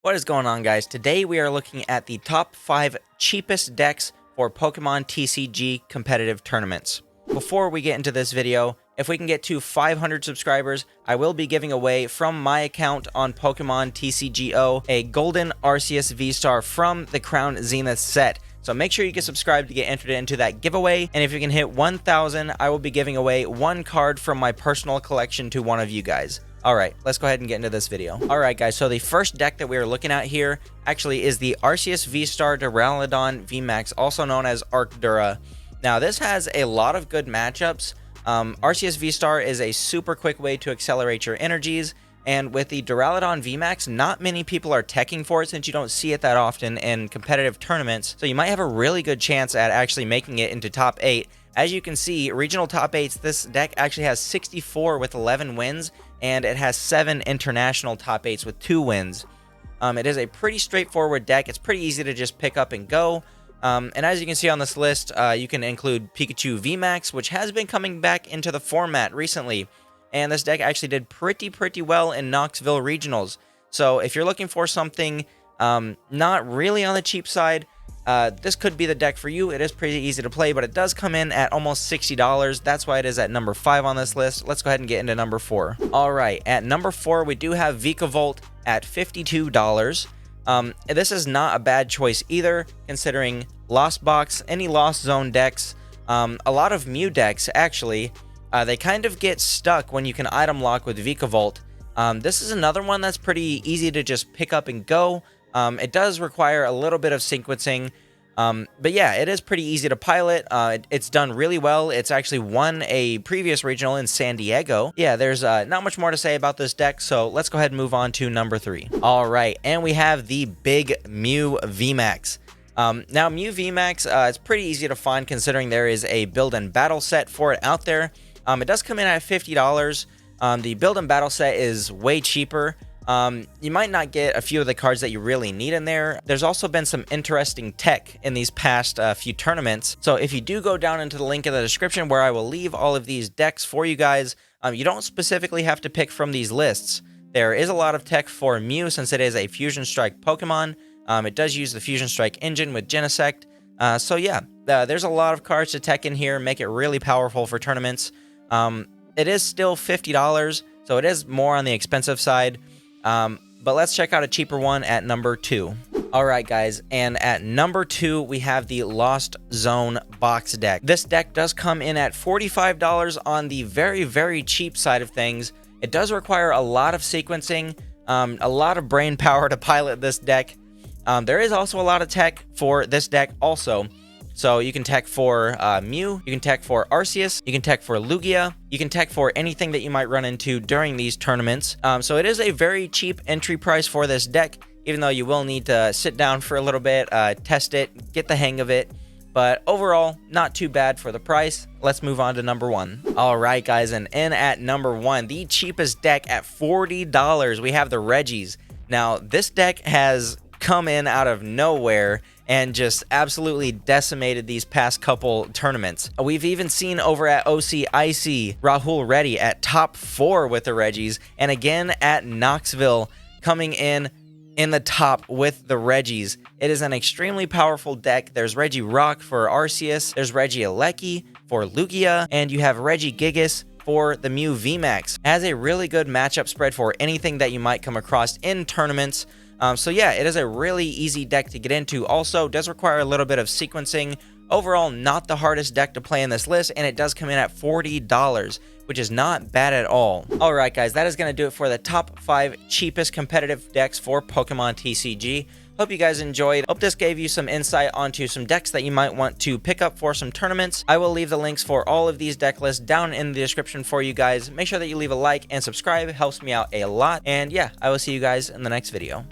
What is going on, guys? Today we are looking at the top 5 cheapest decks for Pokemon TCG competitive tournaments. Before we get into this video, if we can get to 500 subscribers, I will be giving away from my account on Pokemon TCGO a golden Arceus V-Star from the Crown Zenith set. So make sure you get subscribed to get entered into that giveaway, and if you can hit 1,000, I will be giving away one card from my personal collection to one of you guys. Alright, let's go ahead and get into this video. Alright guys, so the first deck that we are looking at here actually is the Arceus V-Star Duraludon VMAX, also known as Arcdura. Now this has a lot of good matchups. Arceus V-Star is a super quick way to accelerate your energies, and with the Duraludon VMAX, not many people are teching for it since you don't see it that often in competitive tournaments, so you might have a really good chance at actually making it into top 8. As you can see, regional top 8s, this deck actually has 64 with 11 wins, and it has 7 international top 8s with 2 wins. It is a pretty straightforward deck. It's pretty easy to just pick up and go. And as you can see on this list, you can include Pikachu VMAX, which has been coming back into the format recently. And this deck actually did pretty well in Knoxville Regionals. So if you're looking for something not really on the cheap side, this could be the deck for you. It is pretty easy to play, but it does come in at almost $60. That's why it is at number 5 on this list. Let's go ahead and get into number 4. All right, at number 4, we do have Vikavolt at $52. This is not a bad choice either, considering Lost Box, any Lost Zone decks, a lot of Mew decks, actually, they kind of get stuck when you can item lock with Vikavolt. This is another one that's pretty easy to just pick up and go. It does require a little bit of sequencing, but yeah, it is pretty easy to pilot. It's done really well. It's actually won a previous regional in San Diego. Yeah, there's not much more to say about this deck, so let's go ahead and move on to number 3. All right, and we have the big Mew VMAX. Now, Mew VMAX, it's pretty easy to find considering there is a build and battle set for it out there. It does come in at $50. The build and battle set is way cheaper. You might not get a few of the cards that you really need in there. There's also been some interesting tech in these past few tournaments. So if you do go down into the link in the description where I will leave all of these decks for you guys, you don't specifically have to pick from these lists. There is a lot of tech for Mew since it is a Fusion Strike Pokemon. It does use the Fusion Strike engine with Genesect. So yeah, there's a lot of cards to tech in here, make it really powerful for tournaments. It is still $50, so it is more on the expensive side. But let's check out a cheaper one at number 2. Alright guys, and at number 2 we have the Lost Zone box deck. This deck does come in at $45 on the very cheap side of things. It does require a lot of sequencing, a lot of brain power to pilot this deck. There is also a lot of tech for this deck also. So you can tech for Mew, you can tech for Arceus, you can tech for Lugia, you can tech for anything that you might run into during these tournaments. So it is a very cheap entry price for this deck, even though you will need to sit down for a little bit, test it, get the hang of it. But overall, not too bad for the price. Let's move on to number 1. All right, guys, and in at number 1, the cheapest deck at $40, we have the Regis. Now, this deck has come in out of nowhere and just absolutely decimated these past couple tournaments. We've even seen over at OCIC Rahul Reddy at top 4 with the Regis, and again at Knoxville coming in the top with the Regis. It is an extremely powerful deck. There's Regirock for Arceus, there's Regieleki for Lugia, and you have Regigigas for the Mew VMAX. It has a really good matchup spread for anything that you might come across in tournaments. So yeah, it is a really easy deck to get into. Also, does require a little bit of sequencing. Overall, not the hardest deck to play in this list, and it does come in at $40, which is not bad at all. Alright guys, that is going to do it for the top 5 cheapest competitive decks for Pokemon TCG. Hope you guys enjoyed. Hope this gave you some insight onto some decks that you might want to pick up for some tournaments. I will leave the links for all of these deck lists down in the description for you guys. Make sure that you leave a like and subscribe. It helps me out a lot. And yeah, I will see you guys in the next video.